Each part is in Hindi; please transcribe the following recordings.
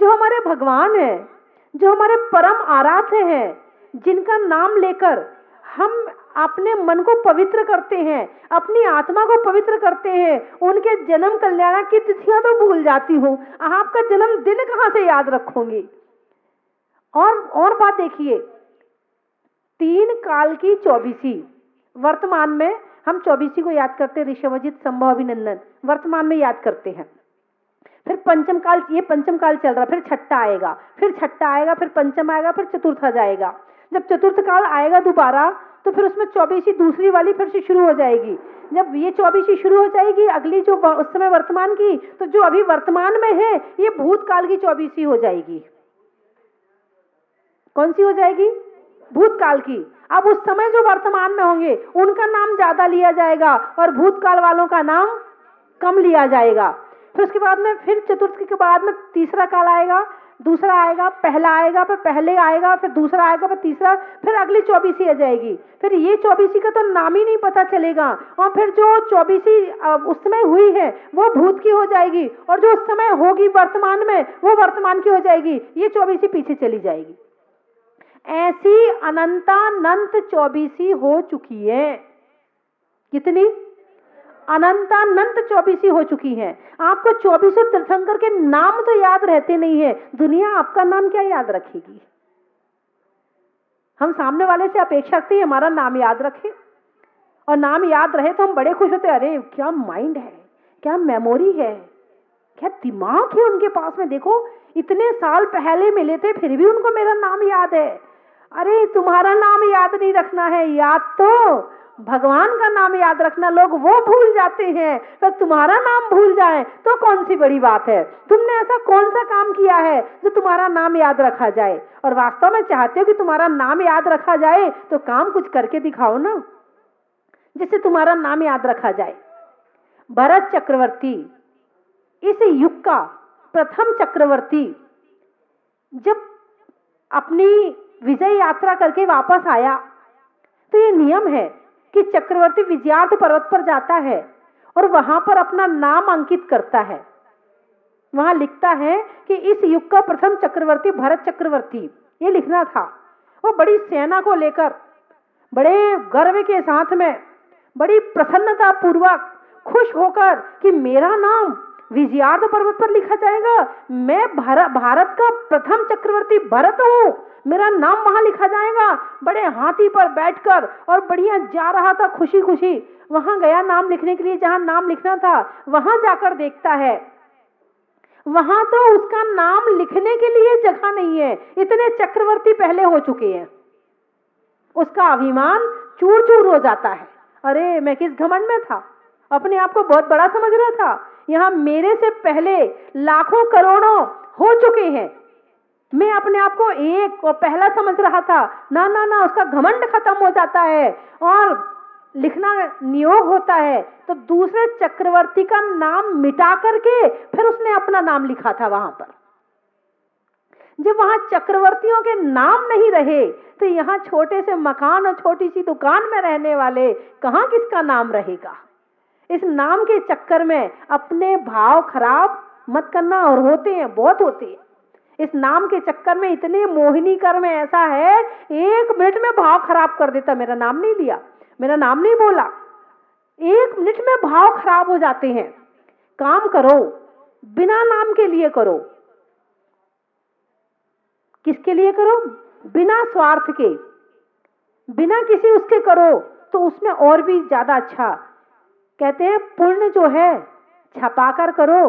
जो हमारे भगवान हैं, जो हमारे परम आराध्य हैं, जिनका नाम लेकर हम अपने मन को पवित्र करते हैं, अपनी आत्मा को पवित्र करते हैं, उनके जन्म कल्याण की तिथियां तो भूल जाती हूँ, आपका जन्म दिन कहां से याद रखूंगी। और बात देखिए, 3 काल की 24, वर्तमान में हम 24 को याद करते हैं, ऋषभजित संभव अभिनंदन वर्तमान में याद करते हैं। फिर पंचम काल, ये पंचम काल चल रहा, फिर छठा आएगा, फिर छठा आएगा, फिर पंचम आएगा, फिर चतुर्थ आ जाएगा। जब चतुर्थ काल आएगा दोबारा, तो फिर उसमें 24 दूसरी वाली फिर से शुरू हो जाएगी। जब ये 24 शुरू हो जाएगी, अगली जो उस समय वर्तमान की, तो जो अभी वर्तमान में है ये भूतकाल की 24 हो जाएगी। कौन सी हो जाएगी? भूतकाल की। अब उस समय जो वर्तमान में होंगे उनका नाम ज्यादा लिया जाएगा और भूतकाल वालों का नाम कम लिया जाएगा। फिर उसके बाद में, फिर चतुर्थ के बाद में तीसरा काल आएगा, दूसरा आएगा, पहला आएगा, फिर पहले आएगा, फिर दूसरा आएगा, फिर तीसरा, फिर अगली 24 आ जाएगी। फिर ये 24 का तो नाम ही नहीं पता चलेगा, और फिर जो 24 उस समय हुई है वो भूत की हो जाएगी, और जो उस समय होगी वर्तमान में वो वर्तमान की हो जाएगी। ये 24 पीछे चली जाएगी। ऐसी अनंतानंत 24 हो चुकी है। कितनी? अनंतानंत 24 हो चुकी हैं। आपको 24 तीर्थंकर के नाम तो याद रहते नहीं है, दुनिया आपका नाम क्या याद रखेगी। हम सामने वाले से अपेक्षा रखते हैं हमारा नाम याद रखे, और नाम याद रहे तो हम बड़े खुश होते हैं। अरे क्या माइंड है, क्या मेमोरी है, क्या दिमाग है उनके पास में। देखो इतने साल पहले मिले थे फिर भी उनको मेरा नाम याद है। अरे तुम्हारा नाम याद नहीं रखना है, याद तो भगवान का नाम याद रखना, लोग वो भूल जाते हैं, पर तुम्हारा नाम भूल जाए तो कौन सी बड़ी बात है। तुमने ऐसा कौन सा काम किया है जो तुम्हारा नाम याद रखा जाए। और वास्तव में चाहते हो कि तुम्हारा नाम याद रखा जाए तो काम कुछ करके दिखाओ ना, जिससे तुम्हारा नाम याद रखा जाए। भरत चक्रवर्ती, इस युग का प्रथम चक्रवर्ती, जब अपनी विजय यात्रा करके वापस आया तो ये नियम है कि चक्रवर्ती विजयार्थ पर्वत पर जाता है और वहां पर अपना नाम अंकित करता है। वहां लिखता है कि इस युग का प्रथम चक्रवर्ती भरत चक्रवर्ती, ये लिखना था। वो बड़ी सेना को लेकर बड़े गर्व के साथ में, बड़ी प्रसन्नता पूर्वक, खुश होकर कि मेरा नाम विजयार्थ पर्वत पर लिखा जाएगा, मैं भारत का प्रथम चक्रवर्ती भरत हूं, मेरा नाम वहां लिखा जाएगा। बड़े हाथी पर बैठकर और बढ़िया जा रहा था, खुशी खुशी वहां गया नाम लिखने के लिए, जहां नाम लिखना था। वहां जाकर देखता है वहां तो उसका नाम लिखने के लिए जगह नहीं है, इतने चक्रवर्ती पहले हो चुके हैं। उसका अभिमान चूर चूर हो जाता है। अरे मैं किस घमंड में था, अपने आप को बहुत बड़ा समझ रहा था। यहाँ मेरे से पहले लाखों करोड़ों हो चुके हैं, मैं अपने आप को एक और पहला समझ रहा था। ना ना ना, उसका घमंड खत्म हो जाता है और लिखना नियोग होता है। तो दूसरे चक्रवर्ती का नाम मिटा करके फिर उसने अपना नाम लिखा था वहां पर। जब वहां चक्रवर्तियों के नाम नहीं रहे तो यहाँ छोटे से मकान और छोटी सी दुकान में रहने वाले कहाँ किसका नाम रहेगा। इस नाम के चक्कर में अपने भाव खराब मत करना, और होते हैं, बहुत होते हैं। इस नाम के चक्कर में इतने मोहिनी कर में ऐसा है, 1 मिनट में भाव खराब कर देता। मेरा नाम नहीं लिया, मेरा नाम नहीं बोला, 1 मिनट में भाव खराब हो जाते हैं। काम करो बिना नाम के लिए करो। किसके लिए करो? बिना स्वार्थ के, बिना किसी उसके करो तो उसमें और भी ज्यादा अच्छा। कहते हैं पुण्य जो है छपाकर करो,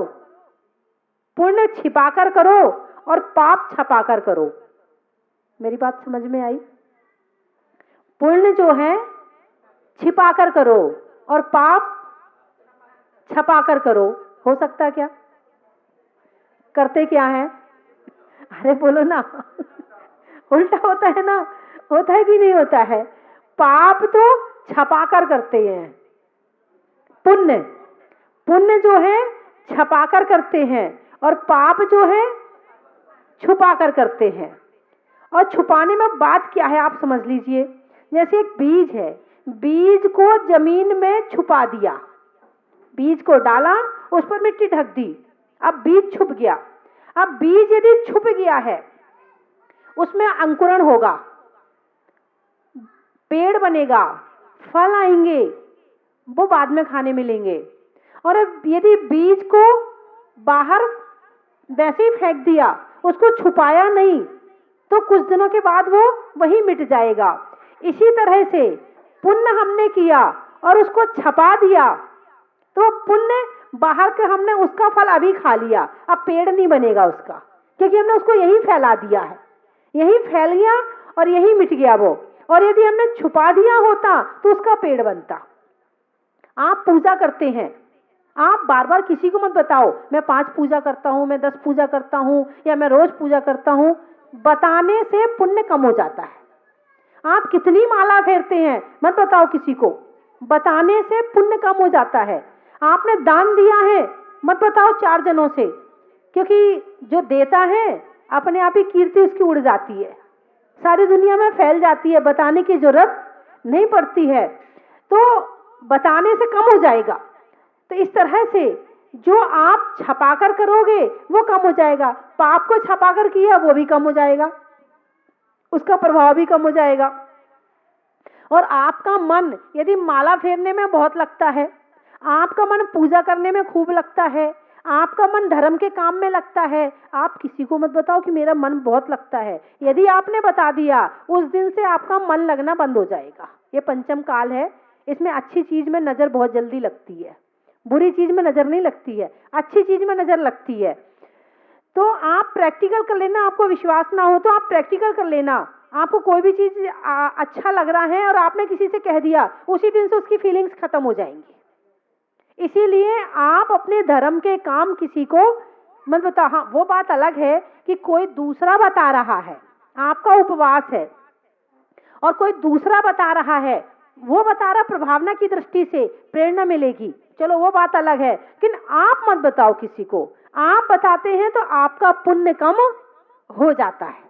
पुण्य छिपाकर करो और पाप छपाकर करो। मेरी बात समझ में आई? पुण्य जो है छिपाकर करो और पाप छपाकर करो। हो सकता क्या? करते क्या है? अरे बोलो ना उल्टा होता है ना, होता है कि नहीं होता है? पाप तो छपाकर करते हैं, पुण्य पुण्य जो है छपाकर करते हैं और पाप जो है छुपाकर करते हैं। और छुपाने में बात क्या है आप समझ लीजिए। जैसे एक बीज है, बीज को जमीन में छुपा दिया, बीज को डाला, उस पर मिट्टी ढक दी, अब बीज छुप गया। अब बीज यदि छुप गया है, उसमें अंकुरण होगा, पेड़ बनेगा, फल आएंगे, वो बाद में खाने मिलेंगे। और अब यदि बीज को बाहर वैसे ही फेंक दिया, उसको छुपाया नहीं, तो कुछ दिनों के बाद वो वही मिट जाएगा। इसी तरह से पुण्य हमने किया और उसको छपा दिया, तो पुण्य बाहर के हमने उसका फल अभी खा लिया, अब पेड़ नहीं बनेगा उसका, क्योंकि हमने उसको यही फैला दिया है, यही फैल गया और यही मिट गया वो। और यदि हमने छुपा दिया होता तो उसका पेड़ बनता। आप पूजा करते हैं, आप बार बार किसी को मत बताओ मैं 5 पूजा करता हूं, मैं 10 पूजा करता हूं, या मैं रोज पूजा करता हूं। बताने से पुण्य कम हो जाता है। आप कितनी माला फेरते हैं मत बताओ किसी को, बताने से पुण्य कम हो जाता है। आपने दान दिया है मत बताओ 4 जनों से, क्योंकि जो देता है अपने आप ही कीर्ति उसकी उड़ जाती है, सारी दुनिया में फैल जाती है, बताने की जरूरत नहीं पड़ती है, तो बताने से कम हो जाएगा। तो इस तरह से जो आप छपाकर करोगे वो कम हो जाएगा, पाप को छपाकर किया वो भी कम हो जाएगा, उसका प्रभाव भी कम हो जाएगा। और आपका मन यदि माला फेरने में बहुत लगता है, आपका मन पूजा करने में खूब लगता है, आपका मन धर्म के काम में लगता है, आप किसी को मत बताओ कि मेरा मन बहुत लगता है। यदि आपने बता दिया, उस दिन से आपका मन लगना बंद हो जाएगा। ये पंचम काल है, इसमें अच्छी चीज में नजर बहुत जल्दी लगती है, बुरी चीज में नजर नहीं लगती है, अच्छी चीज में नजर लगती है। तो आप प्रैक्टिकल कर लेना, आपको विश्वास ना हो तो आप प्रैक्टिकल कर लेना। आपको कोई भी चीज अच्छा लग रहा है और आपने किसी से कह दिया, उसी दिन से उसकी फीलिंग्स खत्म हो जाएंगी। इसीलिए आप अपने धर्म के काम किसी को मत बताओ। हाँ, वो बात अलग है कि कोई दूसरा बता रहा है, आपका उपवास है और कोई दूसरा बता रहा है, वो बता रहा प्रभावना की दृष्टि से प्रेरणा मिलेगी, चलो वो बात अलग है। लेकिन आप मत बताओ किसी को, आप बताते हैं तो आपका पुण्य कम हो जाता है।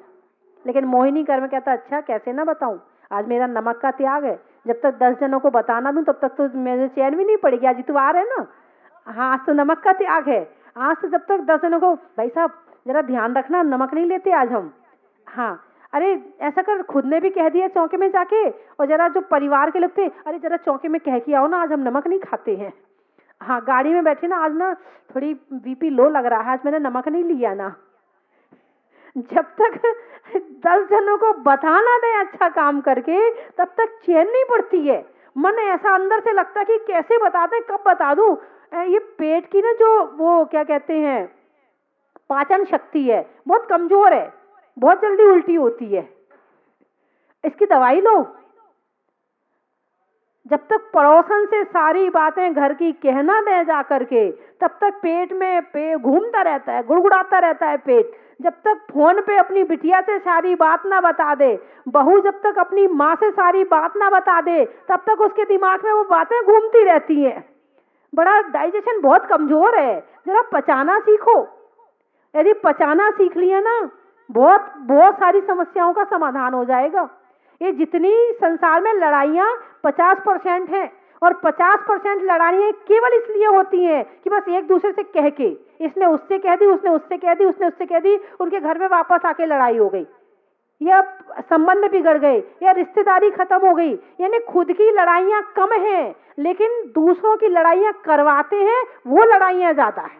लेकिन मोहिनी कर्म कहता अच्छा कैसे ना बताऊं, आज मेरा नमक का त्याग है, जब तक 10 जनों को बताना दूं तब तक तो मेरे चैन भी नहीं पड़ेगी। आज इतवार है ना, हाँ आज तो नमक का त्याग है, आज तो जब तक 10 जनों को भाई साहब जरा ध्यान रखना नमक नहीं लेते आज हम। हाँ अरे ऐसा कर, खुद ने भी कह दिया चौके में जाके, और जरा जो परिवार के लोग थे अरे जरा चौके में कह के आओ ना आज हम नमक नहीं खाते हैं। हाँ गाड़ी में बैठे ना, आज ना थोड़ी बीपी लो लग रहा है, आज मैंने नमक नहीं लिया ना। जब तक 10 जनों को बताना दे अच्छा काम करके, तब तक चैन नहीं पड़ती है। मन ऐसा अंदर से लगता कि कैसे बता दें, कब बता दूं। ये पेट की ना जो वो क्या कहते हैं पाचन शक्ति है बहुत कमजोर है, बहुत जल्दी उल्टी होती है, इसकी दवाई लो। जब तक पड़ोसन से सारी बातें घर की कहना दे जा करके, तब तक पेट में घूमता रहता है, गुड़गुड़ाता रहता है पेट। जब तक फोन पे अपनी बिटिया से सारी बात ना बता दे, बहू जब तक अपनी माँ से सारी बात ना बता दे, तब तक उसके दिमाग में वो बातें घूमती रहती हैं। बड़ा डाइजेशन बहुत कमजोर है, जरा पचाना सीखो। यदि पचाना सीख लिया ना, बहुत बहुत सारी समस्याओं का समाधान हो जाएगा। ये जितनी संसार में लड़ाइयाँ 50% हैं, और 50% लड़ाइयाँ केवल इसलिए होती हैं कि बस एक दूसरे से कह के, इसने उससे कह दी, उसने उससे कह दी, उसने उससे कह दी, उनके घर में वापस आके लड़ाई हो गई, या संबंध बिगड़ गए, या रिश्तेदारी खत्म हो गई। यानी खुद की लड़ाइयाँ कम हैं, लेकिन दूसरों की लड़ाइयाँ करवाते हैं, वो लड़ाइयाँ ज्यादा है।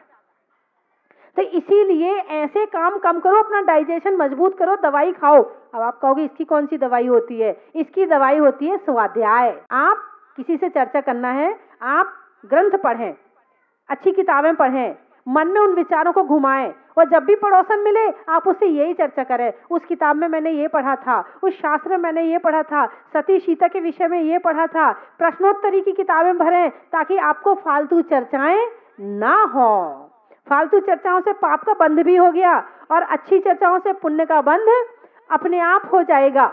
तो इसीलिए ऐसे काम कम करो, अपना डाइजेशन मजबूत करो, दवाई खाओ। अब आप कहोगे इसकी कौन सी दवाई होती है? इसकी दवाई होती है स्वाध्याय। आप किसी से चर्चा करना है, आप ग्रंथ पढ़ें, अच्छी किताबें पढ़ें, मन में उन विचारों को घुमाएं, और जब भी पड़ोसन मिले आप उससे यही चर्चा करें, उस किताब में मैंने ये पढ़ा था, उस शास्त्र में मैंने ये पढ़ा था, सती सीता के विषय में ये पढ़ा था। प्रश्नोत्तरी की किताबें भरें ताकि आपको फालतू चर्चाएं ना हो। फालतू चर्चाओं से पाप का बंध भी हो गया, और अच्छी चर्चाओं से पुण्य का बंध अपने आप हो जाएगा।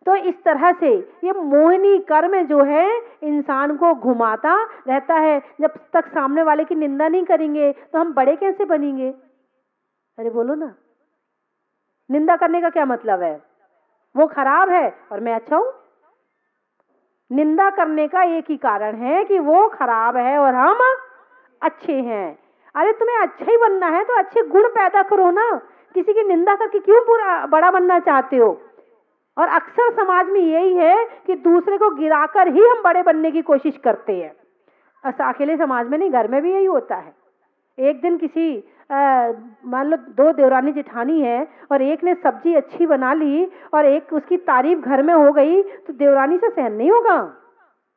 तो इस तरह से ये मोहिनी कर्म जो है इंसान को घुमाता रहता है। जब तक सामने वाले की निंदा नहीं करेंगे तो हम बड़े कैसे बनेंगे? अरे बोलो ना, निंदा करने का क्या मतलब है? वो खराब है और मैं अच्छा हूं। निंदा करने का एक ही कारण है कि वो खराब है और हम अच्छे हैं। अरे तुम्हें अच्छा ही बनना है तो अच्छे गुण पैदा करो ना, किसी की निंदा करके क्यों पूरा बड़ा बनना चाहते हो? और अक्सर समाज में यही है कि दूसरे को गिराकर ही हम बड़े बनने की कोशिश करते हैं। ऐसा अकेले समाज में नहीं, घर में भी यही होता है। एक दिन किसी मान लो दो देवरानी जेठानी है और एक ने सब्जी अच्छी बना ली और एक उसकी तारीफ घर में हो गई, तो देवरानी से सहन नहीं होगा।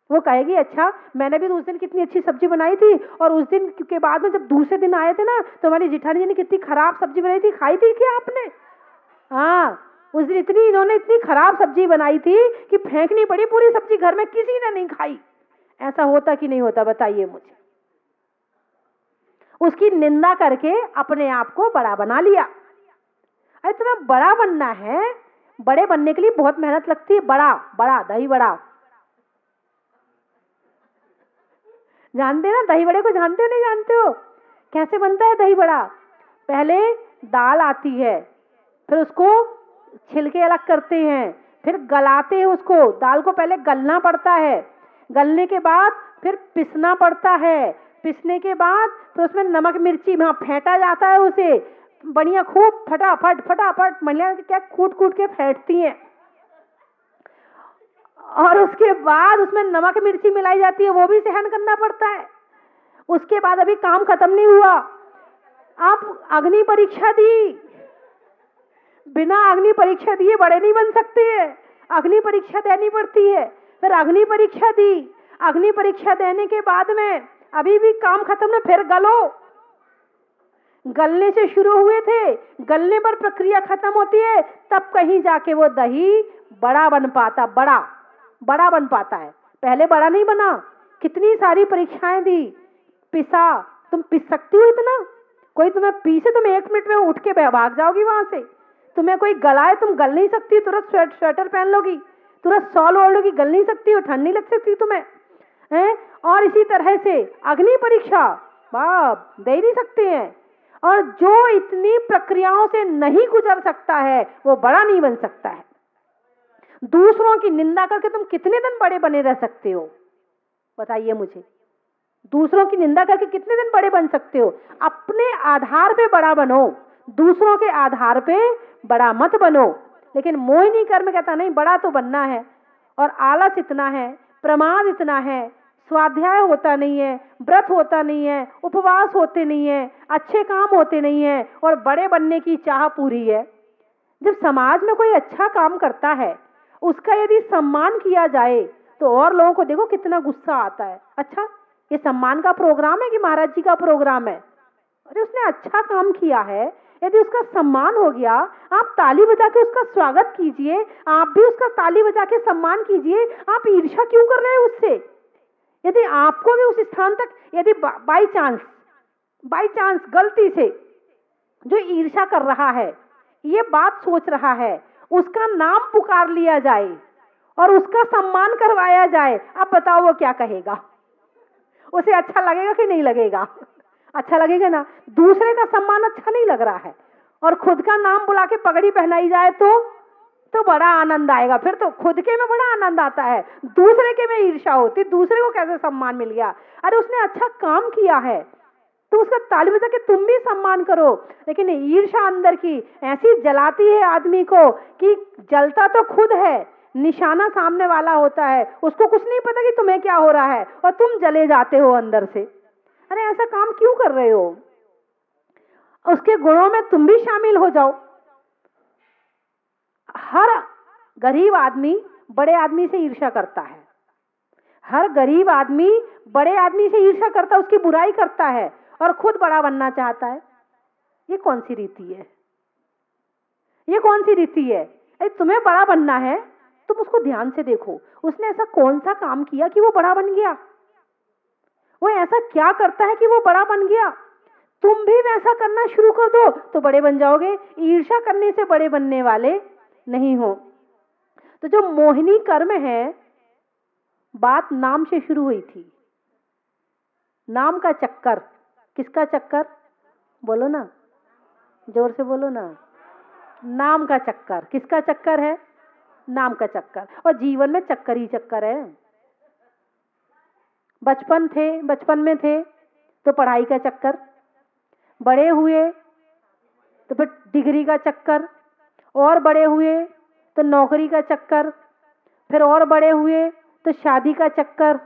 वो कहेगी अच्छा मैंने भी उस दिन कितनी अच्छी सब्जी बनाई थी, और उस दिन के बाद में जब दूसरे दिन आए थे ना तो हमारी जेठानी जी ने कितनी खराब सब्जी बनाई थी, खाई थी क्या आपने? हाँ, उस दिन इन्होंने इतनी खराब सब्जी बनाई थी कि फेंकनी पड़ी पूरी सब्जी, घर में किसी ने नहीं खाई। ऐसा होता कि नहीं होता बताइए मुझे? उसकी निंदा करके अपने आप को बड़ा बना लिया। अरे तुम्हें बड़ा बनना है, बड़े बनने के लिए बहुत मेहनत लगती है। बड़ा बड़ा दही बड़ा जानते हैं ना? दही बड़े को जानते हो नहीं जानते हो? कैसे बनता है दही बड़ा? पहले दाल आती है, फिर उसको छिलके अलग करते हैं, फिर गलाते हैं उसको। दाल को पहले गलना पड़ता है, गलने के बाद फिर पिसना पड़ता है, पिसने के बाद फिर उसमें नमक मिर्ची वहाँ फेंटा जाता है उसे बढ़िया खूब फटाफट फटाफट महिलाएं क्या कूट कूट के फेंटती हैं, और उसके बाद उसमें नमक मिर्ची मिलाई जाती है, वो भी सहन करना पड़ता है। उसके बाद अभी काम खत्म नहीं हुआ, आप अग्नि परीक्षा दी, बिना अग्नि परीक्षा दिए बड़े नहीं बन सकते हैं, अग्नि परीक्षा देनी पड़ती है। फिर अग्नि परीक्षा दी, अग्नि परीक्षा देने के बाद में अभी भी काम खत्म नहीं, फिर गलो। गलने से शुरू हुए थे, गलने पर प्रक्रिया खत्म होती है, तब कहीं जाके वो दही बड़ा बन पाता, बड़ा बन पाता है। पहले बड़ा नहीं बना, कितनी सारी परीक्षाएं दी, पिसा। तुम पिस सकती हो इतना? कोई तुम्हें पीसे, तुम 1 मिनट में उठ के भाग जाओगी वहां से। तुम्हें कोई गलाए, तुम गल नहीं सकती, तुरंत स्वेटर पहन लोगी, तुरंत शॉल ओढ़ लोगी, गल नहीं सकती हो, ठंड नहीं लग सकती तुम्हें हैं? और इसी तरह से अग्नि परीक्षा बाप दे नहीं सकते हैं। और जो इतनी प्रक्रियाओं से नहीं गुजर सकता है वो बड़ा नहीं बन सकता है। दूसरों की निंदा करके तुम कितने दिन बड़े बने रह सकते हो बताइए मुझे? दूसरों की निंदा करके कितने दिन बड़े बन सकते हो? अपने आधार पे बड़ा बनो, दूसरों के आधार पे बड़ा मत बनो। लेकिन मोहिनी कर्म कहता नहीं, बड़ा तो बनना है, और आलस इतना है, प्रमाद इतना है, स्वाध्याय होता नहीं है, व्रत होता नहीं है, उपवास होते नहीं है, अच्छे काम होते नहीं है, और बड़े बनने की चाह पूरी है। जब समाज में कोई अच्छा काम करता है, उसका यदि सम्मान किया जाए तो और लोगों को देखो कितना गुस्सा आता है। अच्छा ये सम्मान का प्रोग्राम है कि महाराज जी का प्रोग्राम है? अरे उसने अच्छा काम किया है, यदि उसका सम्मान हो गया, आप ताली बजा के उसका स्वागत कीजिए, आप भी उसका ताली बजा के सम्मान कीजिए। आप ईर्ष्या क्यों कर रहे हैं उससे? यदि आपको भी उस स्थान तक, यदि बाई चांस गलती से जो ईर्ष्या कर रहा है, ये बात सोच रहा है, उसका नाम पुकार लिया जाए और उसका सम्मान करवाया जाए, अब बताओ वो क्या कहेगा? उसे अच्छा लगेगा कि नहीं लगेगा? अच्छा लगेगा ना। दूसरे का सम्मान अच्छा नहीं लग रहा है और खुद का नाम बुला के पगड़ी पहनाई जाए तो बड़ा आनंद आएगा। फिर तो खुद के में बड़ा आनंद आता है, दूसरे के में ईर्ष्या होती, दूसरे को कैसे सम्मान मिल गया। अरे उसने अच्छा काम किया है तो उसका ताली बजा के तुम भी सम्मान करो। लेकिन ईर्ष्या अंदर की ऐसी जलाती है आदमी को कि जलता तो खुद है, निशाना सामने वाला होता है, उसको कुछ नहीं पता कि तुम्हें क्या हो रहा है, और तुम जले जाते हो अंदर से। अरे ऐसा काम क्यों कर रहे हो? उसके गुणों में तुम भी शामिल हो जाओ। हर गरीब आदमी बड़े आदमी से ईर्ष्या करता है, हर गरीब आदमी बड़े आदमी से ईर्ष्या करता है, उसकी बुराई करता है और खुद बड़ा बनना चाहता है। ये कौन सी रीति है? ये कौन सी रीति है? अरे तुम्हें बड़ा बनना है, तुम उसको ध्यान से देखो, उसने ऐसा कौन सा काम किया कि वो बड़ा बन गया? वो ऐसा क्या करता है कि वो बड़ा बन गया? तुम भी वैसा करना शुरू कर दो तो बड़े बन जाओगे। ईर्ष्या करने से बड़े बनने वाले नहीं हो। तो जो मोहिनी कर्म है, बात नाम से शुरू हुई थी। नाम का चक्कर, किसका चक्कर? बोलो ना, जोर से बोलो ना। नाम का चक्कर, किसका चक्कर है? नाम का चक्कर। और जीवन में चक्कर ही चक्कर है। बचपन में थे तो पढ़ाई का चक्कर, बड़े हुए तो फिर डिग्री का चक्कर, और बड़े हुए तो नौकरी का चक्कर, फिर और बड़े हुए तो शादी का चक्कर,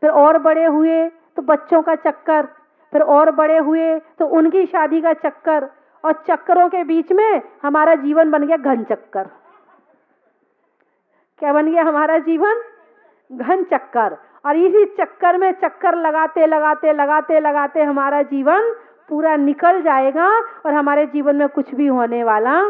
फिर और बड़े हुए तो बच्चों का चक्कर, फिर और बड़े हुए तो उनकी शादी का चक्कर, और चक्करों के बीच में हमारा जीवन बन गया घन चक्कर। क्या बन गया हमारा जीवन? घन चक्कर। और इसी चक्कर में चक्कर लगाते लगाते लगाते लगाते हमारा जीवन पूरा निकल जाएगा और हमारे जीवन में कुछ भी होने वाला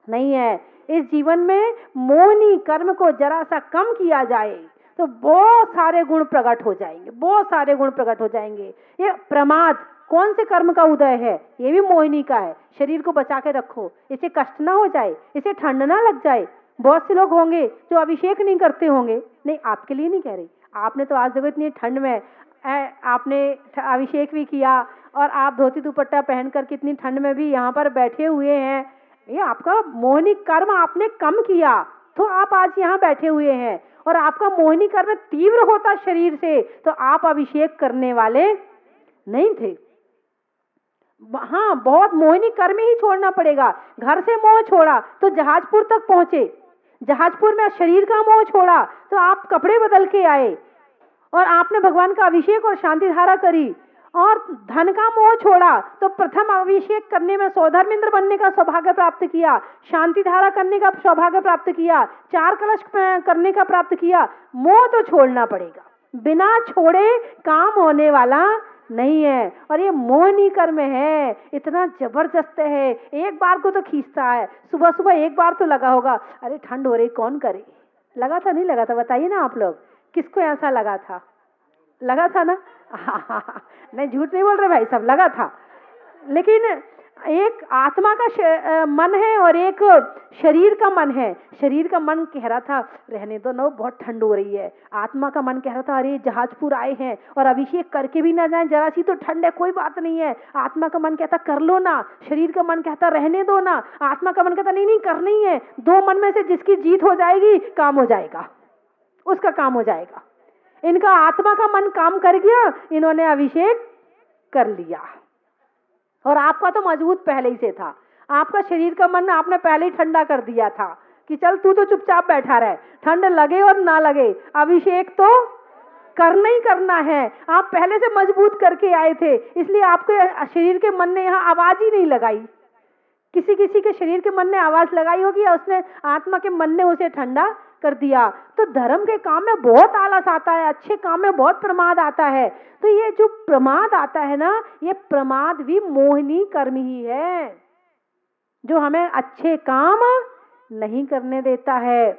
नहीं है। इस जीवन में मोहनी कर्म को जरा सा कम किया जाए तो बहुत सारे गुण प्रकट हो जाएंगे, बहुत सारे गुण प्रकट हो जाएंगे। ये प्रमाद कौन से कर्म का उदय है? ये भी मोहिनी का है। शरीर को बचा के रखो, इसे कष्ट ना हो जाए, इसे ठंड ना लग जाए। बहुत से लोग होंगे जो अभिषेक नहीं करते होंगे, नहीं आपके लिए नहीं कह रही, आपने तो आज देखो इतनी ठंड में आपने अभिषेक भी किया और आप धोती दुपट्टा पहन कर कितनी ठंड में भी यहाँ पर बैठे हुए हैं। ये आपका मोहिनी कर्म आपने कम किया तो आप आज यहाँ बैठे हुए हैं। और आपका मोहिनी कर्म तीव्र होता शरीर से तो आप अभिषेक करने वाले नहीं थे। हाँ, बहुत मोहिनी कर्म ही छोड़ना पड़ेगा। घर से मोह छोड़ा तो जहाजपुर तक पहुंचे, जहाजपुर में शरीर का मोह छोड़ा तो आप कपड़े बदल के आए और आपने भगवान का अभिषेक और शांति धारा करी। और धन का मोह छोड़ा तो प्रथम अभिषेक करने में सौधर्मेंद्र बनने का सौभाग्य प्राप्त किया, शांति धारा करने का सौभाग्य प्राप्त किया, 4 कलश करने का प्राप्त किया। मोह तो छोड़ना पड़ेगा, बिना छोड़े काम होने वाला नहीं है। और ये मोहिनी कर्म है, इतना जबरदस्त है, एक बार को तो खींचता है। सुबह सुबह एक बार तो लगा होगा, अरे ठंड हो रही कौन करे। लगा था नहीं लगा था? बताइए ना आप लोग, किसको ऐसा लगा था? लगा था ना? नहीं, झूठ नहीं बोल रहे भाई सब, लगा था। लेकिन एक आत्मा का मन है और एक शरीर का मन है। शरीर का मन कह रहा था रहने दो ना, बहुत ठंड हो रही है। आत्मा का मन कह रहा था अरे जहाजपुर आए हैं और अभिषेक करके भी ना जाए, जरा सी तो ठंड है, कोई बात नहीं है। आत्मा का मन कहता कर लो ना, शरीर का मन कहता रहने दो ना। आत्मा का मन कहता नहीं नहीं करनी है। दो मन में से जिसकी जीत हो जाएगी काम हो जाएगा, उसका काम हो जाएगा। इनका आत्मा का मन काम कर गया, इन्होंने अभिषेक कर लिया। और आपका तो मजबूत पहले ही से था, आपका शरीर का मन आपने पहले ही ठंडा कर दिया था कि चल तू तो चुपचाप बैठा रहे, ठंड लगे और ना लगे अभिषेक तो करना ही करना है। आप पहले से मजबूत करके आए थे, इसलिए आपके शरीर के मन ने यहाँ आवाज ही नहीं लगाई। किसी किसी के शरीर के मन ने आवाज लगाई होगी या उसने आत्मा के मन ने उसे ठंडा कर दिया। तो धर्म के काम में बहुत आलस आता है, अच्छे काम में बहुत प्रमाद आता है। तो ये जो प्रमाद आता है ना, ये प्रमाद भी मोहिनी कर्म ही है जो हमें अच्छे काम नहीं करने देता है।